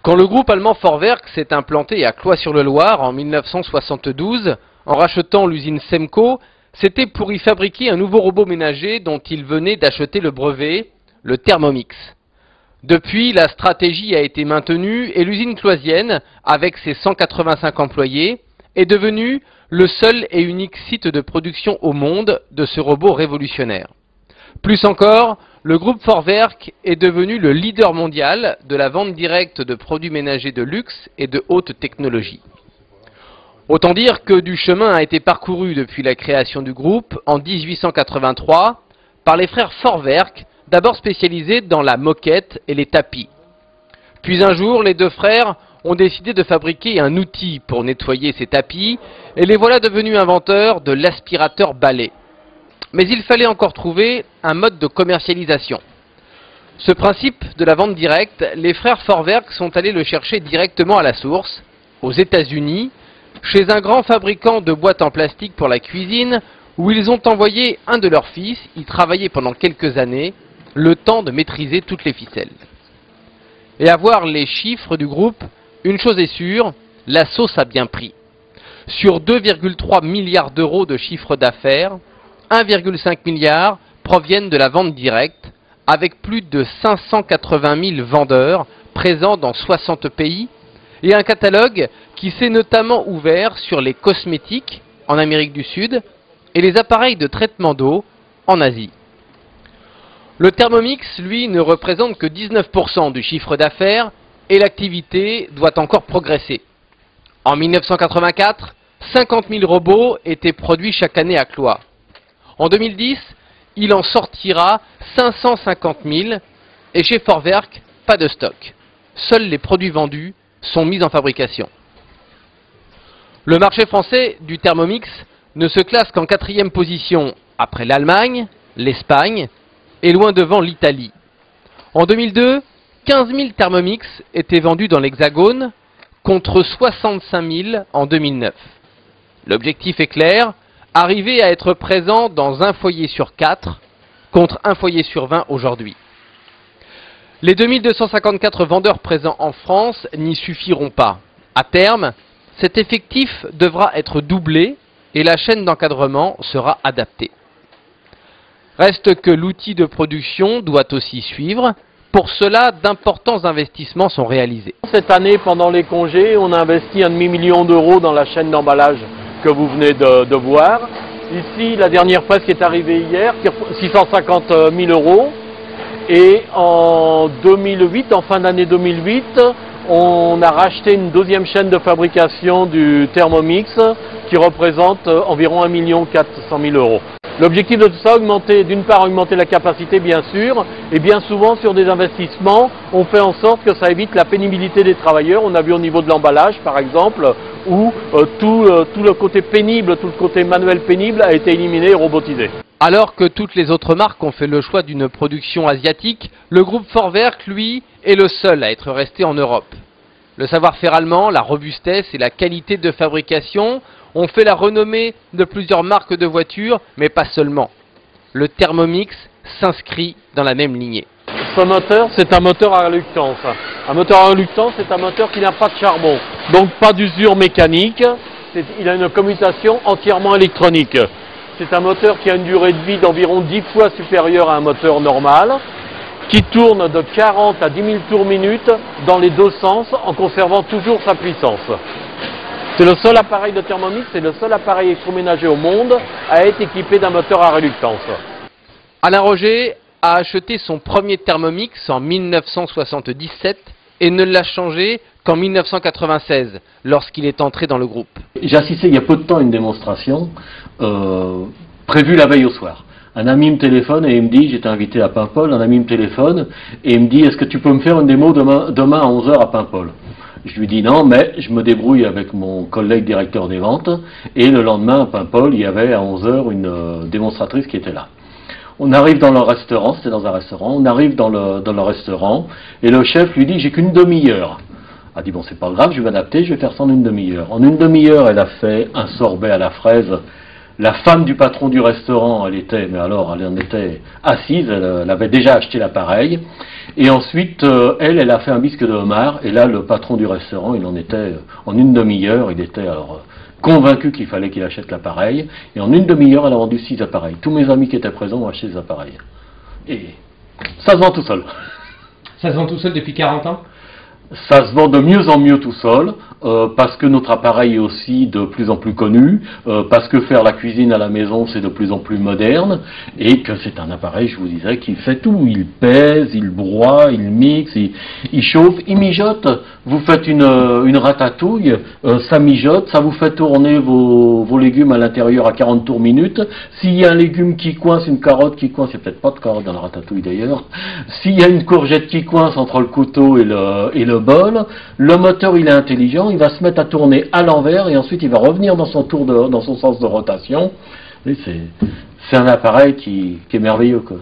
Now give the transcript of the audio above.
Quand le groupe allemand Vorwerk s'est implanté à Cloix-sur-le-Loir en 1972, en rachetant l'usine Semco, c'était pour y fabriquer un nouveau robot ménager dont il venait d'acheter le brevet, le Thermomix. Depuis, la stratégie a été maintenue et l'usine cloisienne, avec ses 185 employés, est devenue le seul et unique site de production au monde de ce robot révolutionnaire. Plus encore, le groupe Vorwerk est devenu le leader mondial de la vente directe de produits ménagers de luxe et de haute technologie. Autant dire que du chemin a été parcouru depuis la création du groupe en 1883 par les frères Vorwerk, d'abord spécialisés dans la moquette et les tapis. Puis un jour, les deux frères ont décidé de fabriquer un outil pour nettoyer ces tapis et les voilà devenus inventeurs de l'aspirateur balai. Mais il fallait encore trouver un mode de commercialisation. Ce principe de la vente directe, les frères Vorwerk sont allés le chercher directement à la source, aux États-Unis, chez un grand fabricant de boîtes en plastique pour la cuisine, où ils ont envoyé un de leurs fils y travailler pendant quelques années, le temps de maîtriser toutes les ficelles. Et à voir les chiffres du groupe, une chose est sûre, la sauce a bien pris. Sur 2,3 milliards d'euros de chiffre d'affaires, 1,5 milliard proviennent de la vente directe, avec plus de 580 000 vendeurs présents dans 60 pays, et un catalogue qui s'est notamment ouvert sur les cosmétiques en Amérique du Sud et les appareils de traitement d'eau en Asie. Le Thermomix, lui, ne représente que 19% du chiffre d'affaires et l'activité doit encore progresser. En 1984, 50 000 robots étaient produits chaque année à Cloix. En 2010, il en sortira 550 000 et chez Vorwerk, pas de stock. Seuls les produits vendus sont mis en fabrication. Le marché français du Thermomix ne se classe qu'en 4e position après l'Allemagne, l'Espagne et loin devant l'Italie. En 2002, 15 000 Thermomix étaient vendus dans l'Hexagone contre 65 000 en 2009. L'objectif est clair, arriver à être présent dans un foyer sur 4 contre un foyer sur 20 aujourd'hui. Les 2254 vendeurs présents en France n'y suffiront pas. À terme, cet effectif devra être doublé et la chaîne d'encadrement sera adaptée. Reste que l'outil de production doit aussi suivre. Pour cela, d'importants investissements sont réalisés. Cette année, pendant les congés, on a investi 1,5 million d'euros dans la chaîne d'emballage que vous venez de voir. Ici, la dernière presse qui est arrivée hier, 650 000 euros. Et en 2008, en fin d'année 2008, on a racheté une deuxième chaîne de fabrication du Thermomix qui représente environ 1 400 000 euros. L'objectif de tout ça, d'une part augmenter la capacité bien sûr, et bien souvent sur des investissements, on fait en sorte que ça évite la pénibilité des travailleurs. On a vu au niveau de l'emballage par exemple, où tout le côté pénible, tout le côté manuel pénible a été éliminé et robotisé. Alors que toutes les autres marques ont fait le choix d'une production asiatique, le groupe Vorwerk, lui, est le seul à être resté en Europe. Le savoir-faire allemand, la robustesse et la qualité de fabrication ont fait la renommée de plusieurs marques de voitures, mais pas seulement. Le Thermomix s'inscrit dans la même lignée. Ce moteur, c'est un moteur à reluctance. Un moteur à reluctance, c'est un moteur qui n'a pas de charbon, donc pas d'usure mécanique. Il a une commutation entièrement électronique. C'est un moteur qui a une durée de vie d'environ 10 fois supérieure à un moteur normal, qui tourne de 40 à 10 000 tours minute dans les deux sens en conservant toujours sa puissance. C'est le seul appareil de Thermomix, c'est le seul appareil électroménager au monde à être équipé d'un moteur à reluctance. Alain Roger a acheté son premier Thermomix en 1977 et ne l'a changé qu'en 1996, lorsqu'il est entré dans le groupe. J'ai assisté il y a peu de temps à une démonstration prévue la veille au soir. Un ami me téléphone et il me dit, j'étais invité à Paimpol, un ami me téléphone et il me dit, est-ce que tu peux me faire une démo demain à 11 h à Paimpol? Je lui dis non, mais je me débrouille avec mon collègue directeur des ventes. Et le lendemain à Paimpol, il y avait à 11 h une démonstratrice qui était là. On arrive dans le restaurant, c'était dans un restaurant, on arrive dans le restaurant et le chef lui dit, j'ai qu'une demi-heure. Elle a dit, bon c'est pas grave, je vais m'adapter, je vais faire ça en une demi-heure. En une demi-heure, elle a fait un sorbet à la fraise. La femme du patron du restaurant, elle en était assise, elle avait déjà acheté l'appareil. Et ensuite, elle a fait un bisque de homard. Et là, le patron du restaurant, il en était, en une demi-heure, il était alors convaincu qu'il fallait qu'il achète l'appareil. Et en une demi-heure, elle a vendu 6 appareils. Tous mes amis qui étaient présents ont acheté des appareils. Et ça se vend tout seul. Ça se vend tout seul depuis 40 ans? Ça se vend de mieux en mieux tout seul, parce que notre appareil est aussi de plus en plus connu, parce que faire la cuisine à la maison c'est de plus en plus moderne, et que c'est un appareil, je vous disais, qui fait tout. Il pèse, il broie, il mixe, il chauffe, il mijote. Vous faites une ratatouille, ça mijote, ça vous fait tourner vos légumes à l'intérieur à 40 tours minute. S'il y a un légume qui coince, une carotte qui coince, il n'y a peut-être pas de carotte dans la ratatouille d'ailleurs, s'il y a une courgette qui coince entre le couteau et le bol, le moteur il est intelligent, il va se mettre à tourner à l'envers et ensuite il va revenir dans son sens de rotation. C'est un appareil qui est merveilleux, quoi.